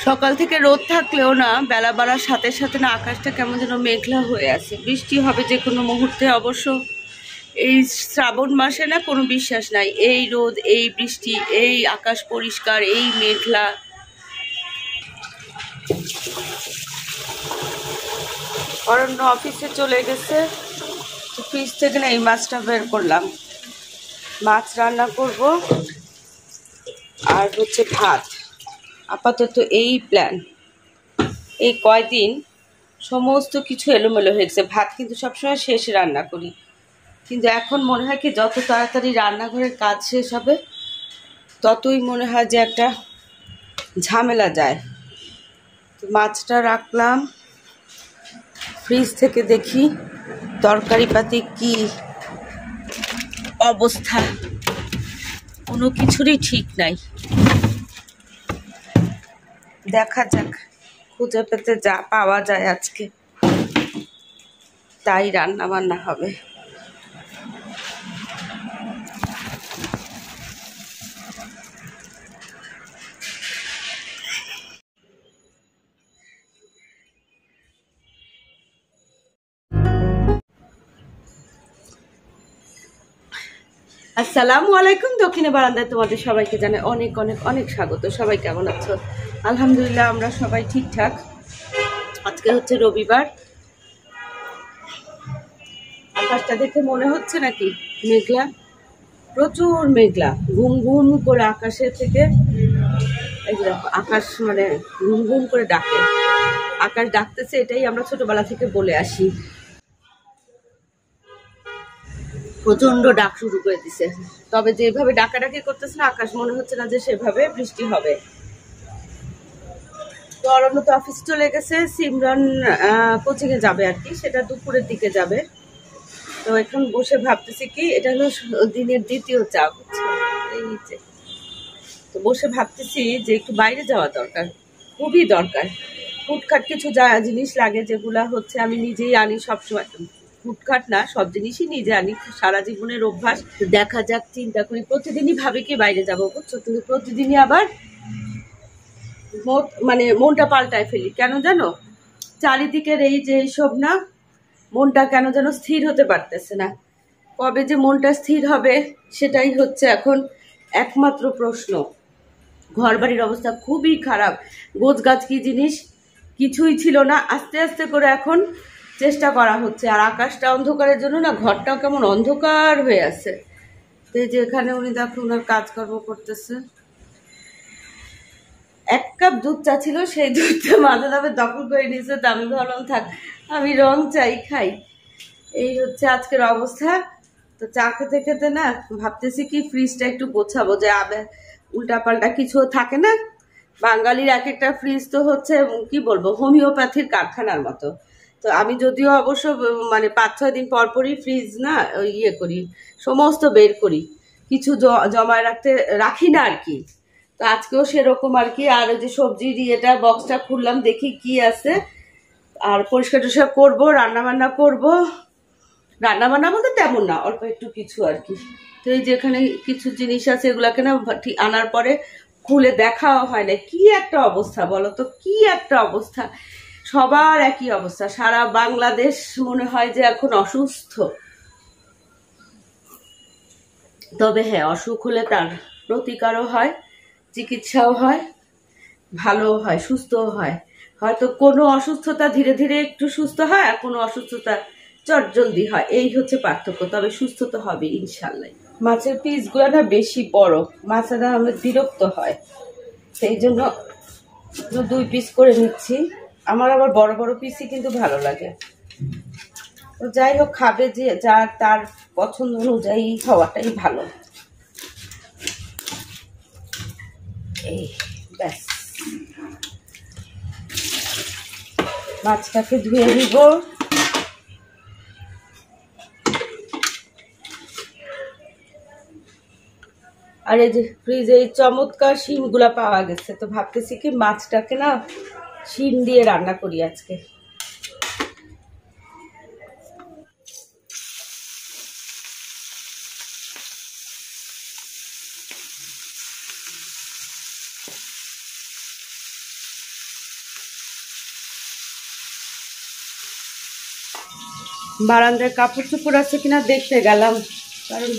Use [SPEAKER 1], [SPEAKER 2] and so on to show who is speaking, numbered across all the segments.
[SPEAKER 1] সকাল থেকে রোদ থাকলেও না বেলা বাড়ার সাথে সাথে না আকাশটা কেমন যেন মেঘলা হয়ে আছে। বৃষ্টি হবে যে কোনো মুহূর্তে। অবশ্য এই শ্রাবণ মাসে না কোনো বিশ্বাস নাই। এই রোদ, এই বৃষ্টি, এই আকাশ পরিষ্কার, এই মেঘলা। অরণ্য অফিসে চলে গেছে। ফ্রিজ থেকে না এই মাছটা বের করলাম। মাছ রান্না করব আর হচ্ছে ভাত। আপাতত এই প্ল্যান। এই কয়দিন সমস্ত কিছু এলোমেলো হয়েছে। ভাত কিন্তু সবসময় শেষে রান্না করি, কিন্তু এখন মনে হয় কি যত তাড়াতাড়ি রান্নাঘরের কাজ শেষ হবে ততই মনে হয় যে একটা ঝামেলা যায়। তো মাছটা রাখলাম, ফ্রিজ থেকে দেখি তরকারি পাতি কি অবস্থা। কোনো কিছুরই ঠিক নাই। দেখা যাক, খুঁজে পেতে যা পাওয়া যায় আজকে তাই রান্না বান্না হবে। আসসালামু আলাইকুম। দক্ষিণে বারান্দায় তোমাদের সবাইকে জানাই অনেক অনেক অনেক স্বাগত। সবাই কেমন আছো? আলহামদুলিল্লাহ আমরা সবাই ঠিকঠাক। আজকে হচ্ছে রবিবার। আকাশটা দেখে মনে হচ্ছে নাকি মেঘলা, প্রচুর মেঘলা। ঘুম ঘুম করে আকাশের থেকে এই যে দেখো, আকাশ মানে ঘুম ঘুম করে ডাকে। আকাশ ডাকতেছে, এটাই আমরা ছোটবেলা থেকে বলে আসি। প্রচন্ড ডাক শুরু করে দিছে। তবে যেভাবে ডাকাডাকি করতেছে না আকাশ, মনে হচ্ছে না যে সেভাবে বৃষ্টি হবে। তো অরণ্য তো অফিস চলে গেছে। সিমরান কোচিং এ যাবে আর কি, সেটা দুপুরের দিকে যাবে। তো এখন বসে ভাবতেছি কি, এটা হলো দিনের দ্বিতীয় চা হচ্ছে এই যে। তো বসে ভাবতেছি যে একটু বাইরে যাওয়া দরকার, খুবই দরকার। ফুটখাট কিছু জিনিস লাগে যেগুলা হচ্ছে আমি নিজেই আনি সবসময়। ফুটখাট না, সব জিনিসই নিজে আনি, সারা জীবনের অভ্যাস। দেখা যাক, চিন্তা করি, প্রতিদিনই ভাবি কি বাইরে যাবো বুঝছো, কিন্তু প্রতিদিনই আবার মানে মনটা পাল্টায় ফেলি। কেন জানো? চারিদিকের এই যে এইসব না, মনটা কেন যেন স্থির হতে পারতেছে না। কবে যে মনটা স্থির হবে সেটাই হচ্ছে এখন একমাত্র প্রশ্ন। ঘর বাড়ির অবস্থা খুবই খারাপ। গোছগাছ কি জিনিস কিছুই ছিল না, আস্তে আস্তে করে এখন চেষ্টা করা হচ্ছে। আর আকাশটা অন্ধকারের জন্য না ঘরটাও কেমন অন্ধকার হয়ে আছে। তো এই যে এখানে উনি দেখো ওনার কাজকর্ম করতেছে। 1 কাপ দুধ চা ছিল, সেই দুধটা মাঝে দামে দখল করে নিয়েছে। তো আমি ভাবলাম থাক, আমি রং চাই খাই। এই হচ্ছে আজকের অবস্থা। তো চা খেতে খেতে না ভাবতেছি কি ফ্রিজটা একটু গোছাবো, যে উল্টাপাল্টা কিছু থাকে না। বাঙালির এক একটা ফ্রিজ তো হচ্ছে কি বলবো, হোমিওপ্যাথির কারখানার মতো। তো আমি যদিও অবশ্য মানে 5-6 দিন পর পরই ফ্রিজ না ইয়ে করি, সমস্ত বের করি, কিছু জমায় রাখি না আর কি। তো আজকেও সেরকম আর কি। আর ওই যে সবজির ইয়েটা বক্সটা খুললাম, দেখি কি আছে। আর পরিষ্কার টরিষ্কার করবো, রান্না বান্না করবো। রান্না বান্না বলতে তেমন না, অল্প একটু কিছু আর কি। তো এই যে এখানে কিছু জিনিস আছে, এগুলাকে না ঠিক আনার পরে খুলে দেখাও হয় না। কি একটা অবস্থা বলো তো, কি একটা অবস্থা। সবার একই অবস্থা, সারা বাংলাদেশ মনে হয় যে এখন অসুস্থ। তবে হ্যাঁ, অসুখ হলে তার প্রতিকারও হয়, চিকিৎসাও হয়, ভালোও হয়, সুস্থও হয়। হয়তো কোনো অসুস্থতা ধীরে ধীরে একটু সুস্থ হয়, আর কোনো অসুস্থতা চটজলদি হয়। এই হচ্ছে পার্থক্য। তবে সুস্থ তো হবে ইনশাল্লাহ। মাছের পিসগুলো না বেশি বড়, মাছেরা আমার বিরক্ত হয়, সেই জন্য 2 পিস করে নিচ্ছি। আমার আবার বড় বড় পিসই কিন্তু ভালো লাগে। তো যাই হোক, খাবে যে যার তার পছন্দ অনুযায়ী খাওয়াটাই ভালো। এই ব্যাস, মাছটাকে ধুয়ে দিব। আর এই যে ফ্রিজে এই চমৎকার শিমগুলা পাওয়া গেছে। তো ভাবতেছি কি মাছটাকে না শিম দিয়ে রান্না করি আজকে। বারান্দায় কাপড় চোপড় আছে কিনা দেখতে গেলাম, কারণ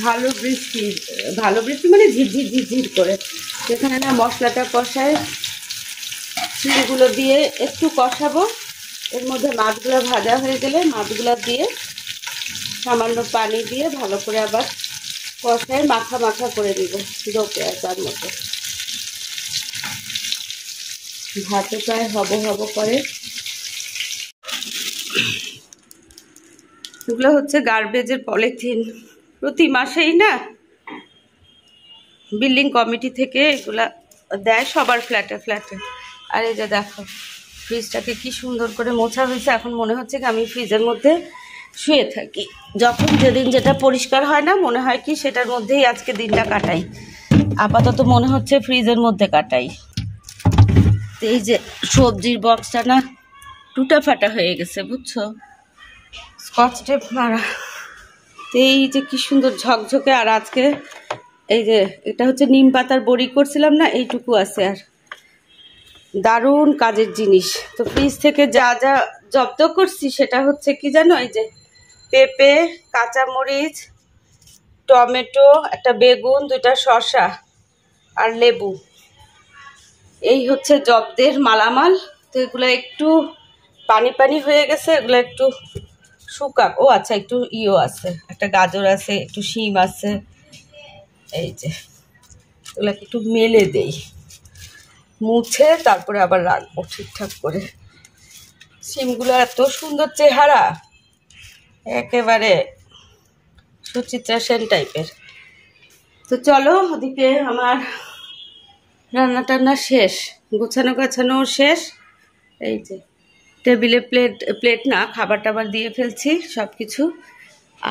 [SPEAKER 1] ভালো বৃষ্টি মানে ঝিরঝির ঝিরঝির করে। সেখানে না মশলাটা কষায়, চিড়গুলো দিয়ে একটু কষাবো, এর মধ্যে মাছগুলো ভাজা হয়ে গেলে মাছগুলো দিয়ে সামান্য পানি দিয়ে ভালো করে আবার কষায় মাখা মাখা করে দিব দো পেঁয়াজার মতো। ভাতে প্রায় হব করে। এগুলো হচ্ছে গার্বেজের পলিথিন, প্রতি মাসেই না বিল্ডিং কমিটি থেকে এগুলা দেয় সবার ফ্ল্যাটে ফ্ল্যাটে। আর এই যে দেখো ফ্রিজটাকে কি সুন্দর করে মোছা হয়েছে। এখন মনে হচ্ছে কি আমি ফ্রিজের মধ্যে শুয়ে থাকি। যখন যেদিন যেটা পরিষ্কার হয় না মনে হয় কি সেটার মধ্যেই আজকে দিনটা কাটাই। আপাতত মনে হচ্ছে ফ্রিজের মধ্যে কাটাই। এই যে সবজির বক্সটা না টুটা ফাটা হয়ে গেছে বুঝছো, স্কচ টেপ মারা। এই যে কি সুন্দর ঝকঝকে। আর আজকে এই যে এটা হচ্ছে নিম পাতার বড়ি করছিলাম না, এইটুকু আছে। আর দারুণ কাজের জিনিস। তো ফ্রিজ থেকে যা যা জব্দ করছি সেটা হচ্ছে কি জানো, এই যে পেঁপে, কাঁচামরিচ, টমেটো, একটা বেগুন, 2টা শসা আর লেবু, এই হচ্ছে জব্দের মালামাল। তো এগুলো একটু পানি পানি হয়ে গেছে, এগুলো একটু শুকাক। ও আচ্ছা, একটু ইও আছে, একটা গাজর আছে, একটু শিম আছে। এই যে এগুলোকে একটু মেলে দেই, মুছে তারপরে আবার রাখবো ঠিকঠাক করে। শিমগুলো এত সুন্দর চেহারা, একেবারে সুচিত্রা সেন টাইপের। তো চলো, ওদিকে আমার রান্না টান্না শেষ, গোছানো গাছানো শেষ। এই যে টেবিলে প্লেট না খাবার টাবার দিয়ে ফেলছি সব কিছু।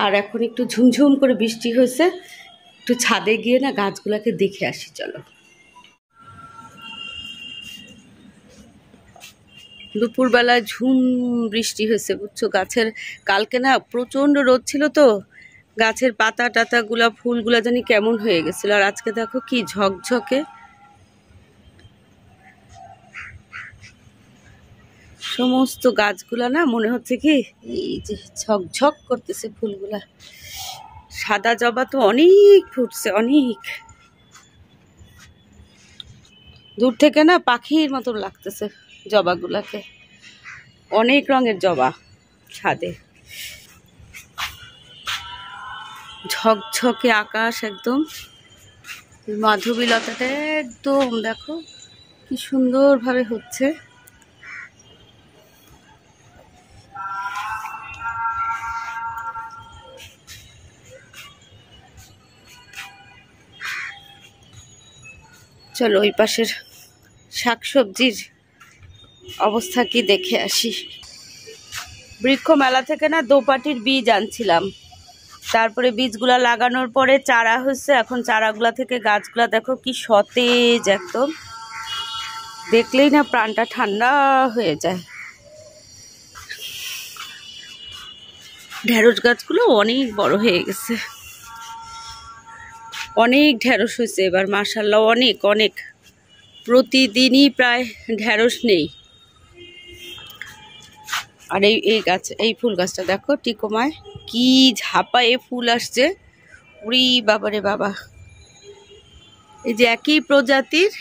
[SPEAKER 1] আর এখন একটু ঝুমঝুম করে বৃষ্টি হয়েছে, একটু ছাদে গিয়ে না গাছগুলোকে দেখে আসি চলো। দুপুরবেলায় ঝুম বৃষ্টি হয়েছে বুঝছো। গাছের কালকে না প্রচণ্ড রোদ ছিল, তো গাছের পাতা টাতাগুলা ফুলগুলা জানি কেমন হয়ে গেছিল। আর আজকে দেখো কি ঝকঝকে, সমস্ত গাছগুলা না মনে হচ্ছে কি এই যে ঝকঝক করতেছে ফুলগুলা। সাদা জবা তো অনেক ফুটছে, অনেক দূর থেকে না পাখির মতো লাগতেছে জবাগুলাকে। অনেক রঙের জবা ছাদে, ঝকঝকে আকাশ একদম। মাধবীলতাটা একদম দেখো কি সুন্দর ভাবে হচ্ছে। চলো ওই পাশের শাকসবজির অবস্থা কি দেখে আসি। বৃক্ষ মেলা থেকে না দোপাটির বীজ আনছিলাম, তারপরে বীজগুলা লাগানোর পরে চারা হয়েছে। এখন চারাগুলা থেকে গাছগুলা দেখো কি সতেজ, একদম দেখলেই না প্রাণটা ঠান্ডা হয়ে যায়। ঢেঁড়স গাছগুলো অনেক বড় হয়ে গেছে, অনেক ঢেঁড়স হয়েছে এবার মাশাআল্লাহ, অনেক অনেক। প্রতিদিনই প্রায় ঢেঁড়স নেই। আর এই গাছ, এই ফুল গাছটা দেখো টিকোমায় কি ঝাপায়ে ফুল আসছে, উড়ি বাবারে বাবা। এই যে একই প্রজাতির,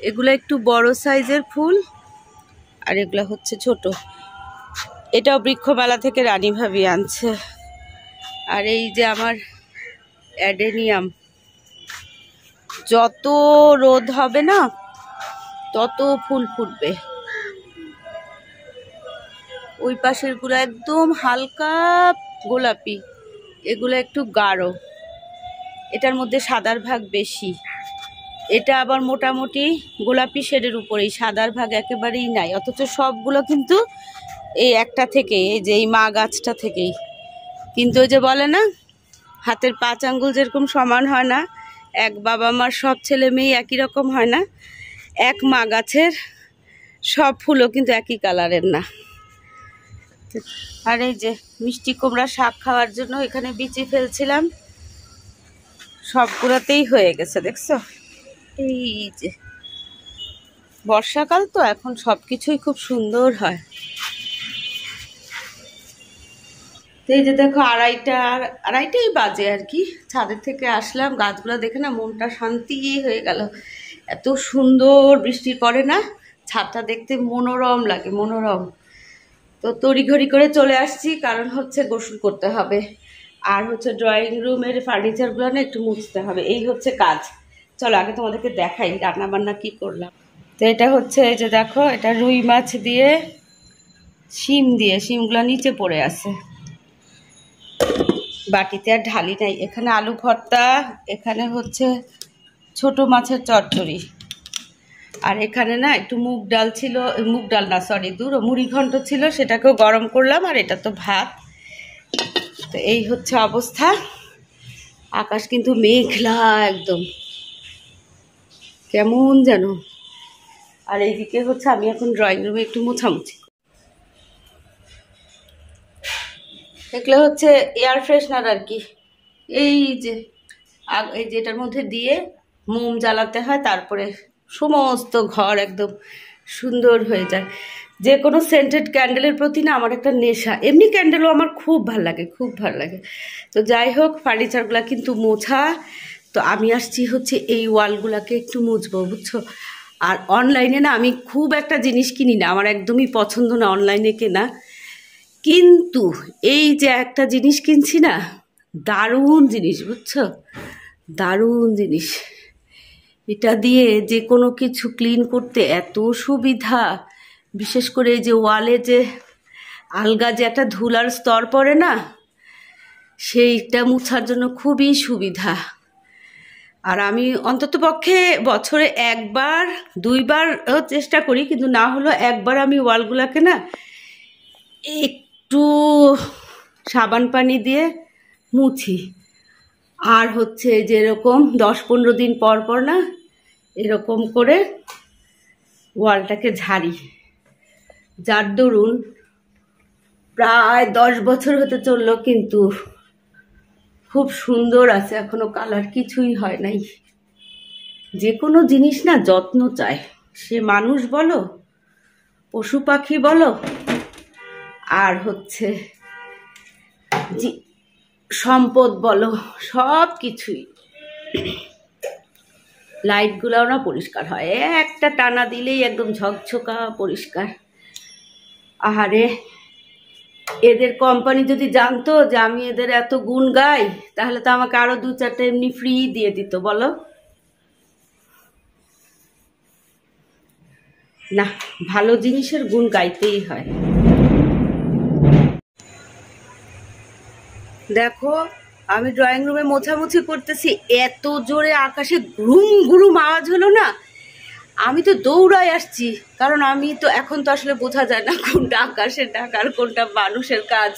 [SPEAKER 1] এগুলো একটু বড় সাইজের ফুল আর এগুলো হচ্ছে ছোট। এটাও বৃক্ষমেলা থেকে রানী ভাবি আনছে। আর এই যে আমার অ্যাডেনিয়াম, যত রোদ হবে না তত ফুল ফুটবে। ওই পাশের গুলো একদম হালকা গোলাপি, এগুলো একটু গাঢ়, এটার মধ্যে সাদার ভাগ বেশি। এটা আবার মোটামুটি গোলাপি শেডের উপরেই, সাদার ভাগ একেবারেই নাই। অথচ সবগুলো কিন্তু এই একটা থেকে, এই যে এই মা গাছটা থেকেই। কিন্তু ওই যে বলে না হাতের 5 আঙ্গুল যেরকম সমান হয় না, এক বাবা মার সব ছেলে মেয়ে একই রকম হয় না, এক মা গাছের সব ফুলও কিন্তু একই কালারের না। আর এই যে মিষ্টি কুমড়া শাক খাওয়ার জন্য এখানে বিচি ফেলছিলাম, সবগুলোতেই হয়ে গেছে দেখছো। এই যে বর্ষাকাল তো এখন সবকিছুই খুব সুন্দর হয়। তো এই যে দেখো আড়াইটাই বাজে আর কি, ছাদের থেকে আসলাম, গাছগুলো দেখে না মনটা শান্তি হয়ে গেল। এত সুন্দর বৃষ্টির পরে না ছাদটা দেখতে মনোরম লাগে, মনোরম। তো তড়িঘড়ি করে চলে আসছি, কারণ হচ্ছে গোসল করতে হবে, আর হচ্ছে ড্রয়িং রুমের ফার্নিচারগুলো না একটু মুছতে হবে, এই হচ্ছে কাজ। চলো আগে তোমাদেরকে দেখাই রান্না বান্না কি করলাম। তো এটা হচ্ছে এই যে দেখো, এটা রুই মাছ দিয়ে শিম দিয়ে, শিমগুলো নিচে পড়ে আছে, বাটিতে আর ঢালি নাই। এখানে আলু ভর্তা, এখানে হচ্ছে ছোট মাছের চচ্চড়ি, আর এখানে না একটু মুগ ডাল ছিল, মুগ ডাল না সরি মুড়ি ঘন্ট ছিল, সেটাকেও গরম করলাম, আর এটা তো ভাত। তো এই হচ্ছে অবস্থা। আকাশ কিন্তু মেঘলা একদম, কেমন যেন। আর এইদিকে হচ্ছে আমি এখন ড্রয়িং রুমে একটু মোছামুছি। এগুলো হচ্ছে এয়ার ফ্রেশনার আর কি, এই যে এটার মধ্যে দিয়ে মোম জ্বালাতে হয়, তারপরে সমস্ত ঘর একদম সুন্দর হয়ে যায়। যে কোনো সেন্টেড ক্যান্ডেলের প্রতি না আমার একটা নেশা, এমনি ক্যান্ডেলও আমার খুব ভালো লাগে, খুব ভালো লাগে। তো যাই হোক, ফার্নিচারগুলো কিন্তু মোছা। তো আমি আসছি হচ্ছে এই ওয়ালগুলোকে একটু মুছবো, বুঝছো। আর অনলাইনে না আমি খুব একটা জিনিস কিনি না, আমার একদমই পছন্দ না অনলাইনে কেনা, কিন্তু এই যে একটা জিনিস কিনছি না, দারুণ জিনিস, বুঝছো, দারুণ জিনিস। এটা দিয়ে যে কোনো কিছু ক্লিন করতে এত সুবিধা, বিশেষ করে এই যে ওয়ালে যে আলগা যে একটা ধুলার স্তর পড়ে না, সেইটা মুছার জন্য খুবই সুবিধা। আর আমি অন্তত পক্ষে বছরে একবার দুইবার চেষ্টা করি, কিন্তু না হলো একবার আমি ওয়ালগুলোকে না একটু সাবান পানি দিয়ে মুছি। আর হচ্ছে যেরকম 10-15 দিন পর পর না এরকম করে ওয়ালটাকে ঝাড়ি, যার দরুন প্রায় 10 বছর হতে চললো, কিন্তু খুব সুন্দর আছে, এখনো কালার কিছুই হয় নাই। যে কোনো জিনিস না যত্ন চায়, সে মানুষ বলো, পশু পাখি বলো, আর হচ্ছে সম্পদ বলো, সব কিছুই। লাইটগুলোও না পরিষ্কার হয়, একটা টানা দিলেই একদম ঝকঝকা পরিষ্কার। আহারে, এদের কোম্পানি যদি জানতো যে আমি এদের এত গুণ গাই, তাহলে তো আমাকে আরো 2-4টা এমনি ফ্রি দিয়ে দিত, বলো না। ভালো জিনিসের গুণ গাইতেই হয়। দেখো আমি ড্রয়িং রুমে মোছামুছি করতেছি, এত জোরে আকাশে ঘুম ঘুরুম আওয়াজ হলো না, আমি তো দৌড়ায় আসছি, কারণ আমি তো এখন তো আসলে বোঝা যায় না কোনটা আকাশের ডাক আর কোনটা মানুষের কাজ।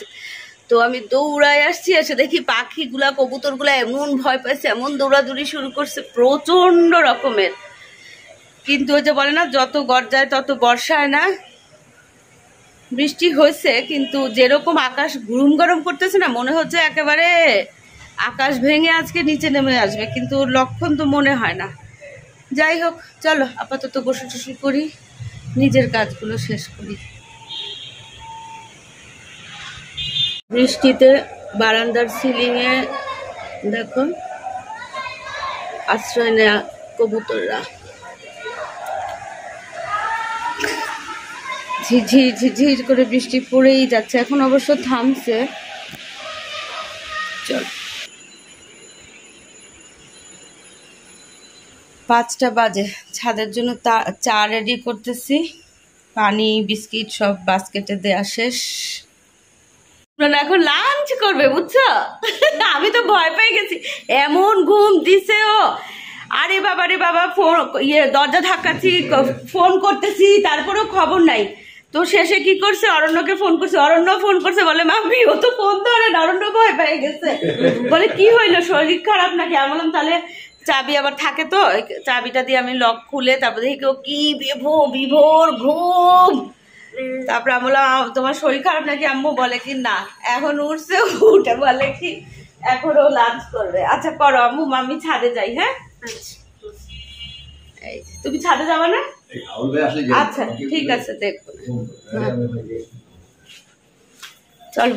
[SPEAKER 1] তো আমি দৌড়ায় আসছি, এসে দেখি পাখিগুলা কবুতরগুলা এমন ভয় পাইছে, এমন দৌড়াদৌড়ি শুরু করছে প্রচন্ড রকমের। কিন্তু ওই যে বলে না, যত গর্জায় তত বর্ষায় না। বৃষ্টি হয়েছে, কিন্তু যেরকম আকাশ গুরুম গরম করতেছে না, মনে হচ্ছে একেবারে আকাশ ভেঙে আজকে নিচে নেমে আসবে, কিন্তু লক্ষণ তো মনে হয় না। যাই হোক, চলো আপাতত গোসল টোসল করি, নিজের কাজগুলো শেষ করি। বৃষ্টিতে বারান্দার সিলিংয়ে দেখো আশ্রয় নেয়া কবুতররা, ঝিঝির ঝিঝির করে বৃষ্টি পড়েই যাচ্ছে, এখন অবশ্য থামছে। চল, 5টা বাজে, ছাদের জন্য চা রেডি করতেছি, পানি বিস্কিট সব বাস্কেটে দেয়া শেষ। এখন লাঞ্চ করবে, বুঝছো। আমি তো ভয় পেয়ে গেছি, এমন ঘুম দিছে ও। আরে বাবা রে বাবা, ফোন দরজা ধাক্কাচ্ছি, ফোন করতেছি, তারপরেও খবর নাই। তো শেষে কি করছে, অরণ্যকে ফোন করছে, অরণ্য ফোন করছে, বলে মাম্মি ও তো ফোন ধরে না, অরণ্য ভয় পেয়ে গেছে। বলে কি হইলো, শরীর খারাপ নাকি? আমি বললাম তাহলে চাবি আবার থাকে, তো চাবিটা দিয়ে আমি লক খুলে তারপর দেখি কি বিভোর ঘুম। তারপরে আমি বললাম তোমার শরীর খারাপ নাকি? আম্মু বলে কি না, এখন উঠছে, উঠে বলে কি এখন ও লাঞ্চ করবে। আচ্ছা করো আম্মু, আমি ছাদে যাই। হ্যাঁ তুমি ছাদে যাবা না? আচ্ছা ঠিক আছে, দেখবো। চলো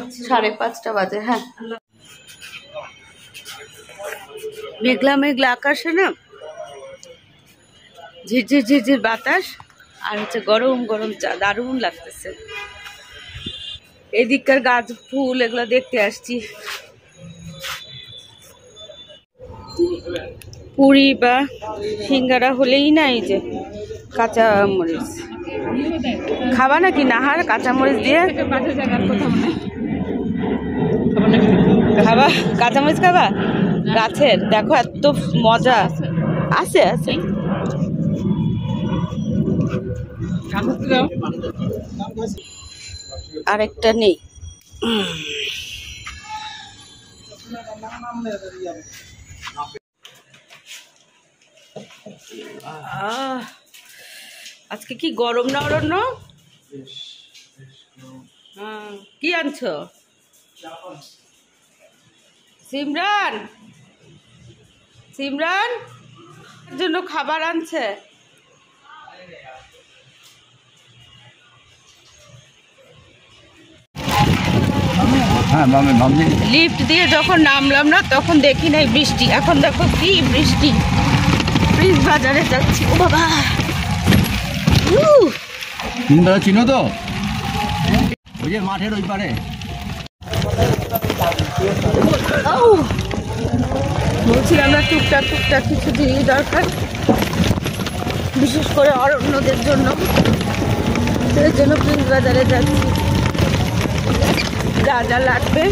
[SPEAKER 1] 5:30 বাজে। হ্যাঁ, মেঘলা মেঘলা আকাশে না ঝিরঝির ঝিরঝির বাতাস, আর হচ্ছে গরম গরম চা, দারুণ লাগতেছে। এদিককার গাছ ফুল এগুলো দেখতে আসছি। পুরি বা সিঙ্গারা হলেই না, এই যে কাঁচা মরিচ খাবা নাকি নাহার? কাঁচা মরিচ দিয়ে খাবা? কাঁচা মরিচ খাবা? গাছের দেখো এত মজা। আছে আছে, আরেকটা নেই। আজকে কি গরম না অরণ্য? কি আনছো? সিমরান, সিমরান জন্য খাবার আনছে। লিফট দিয়ে যখন নামলাম না তখন দেখি নাই বৃষ্টি, এখন দেখো কি বৃষ্টি। প্রিন্স বাজারে যাচ্ছি। ও বাবা,
[SPEAKER 2] চিনো তো ওই যে মাঠের ওই পারে।
[SPEAKER 1] বলছি আমরা টুকটাক টুকটাক কিছু জিনিস দরকার, বিশেষ করে অরণ্যদের জন্য। এর জন্য প্রিন্স বাজারে যাচ্ছি, যা যা লাগবে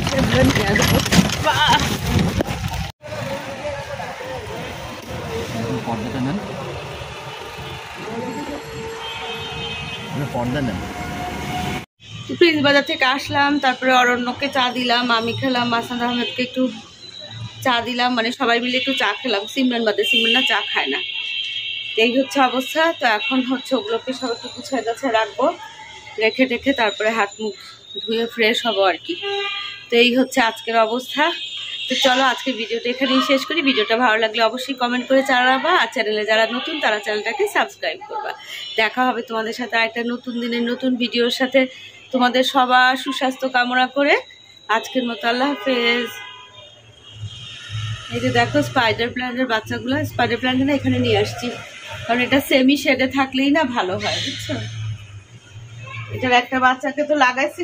[SPEAKER 1] সেগুলো নিয়ে আসবো।
[SPEAKER 2] পর্দাটা নেন, পর্দা নেন।
[SPEAKER 1] প্রিন্স বাজার থেকে আসলাম, তারপরে অরণ্যকে চা দিলাম, আমি খেলাম, মাসাদ আহমেদকে একটু চা দিলাম, মানে সবাই মিলে একটু চা খেলাম। সিমরান বাদে, সিমরান না চা খায় না। এই হচ্ছে অবস্থা। তো এখন হচ্ছে ওগুলোকে সব একটু গুছায় গাছায় রাখবো, রেখে রেখে তারপরে হাত মুখ ধুয়ে ফ্রেশ হবো আর কি। তো এই হচ্ছে আজকের অবস্থা। তো চলো আজকে ভিডিওটা এখানেই শেষ করি। ভিডিওটা ভালো লাগলে অবশ্যই কমেন্ট করে জানাবা, আর চ্যানেলে যারা নতুন তারা চ্যানেলটাকে সাবস্ক্রাইব করবা। দেখা হবে তোমাদের সাথে আরেকটা নতুন দিনের নতুন ভিডিওর সাথে। তোমাদের সবার সুস্বাস্থ্য কামনা করে আজকের মতো আল্লাহ হাফেজ। এই যে দেখো স্পাইডার প্ল্যান্টের বাচ্চাগুলো, স্পাইডার প্ল্যান্ট না এখানে নিয়ে আসছি, কারণ এটা সেমি শেডে থাকলেই না ভালো হয়, বুঝছো? এটার একটা বাচ্চাকে তো লাগাইছি।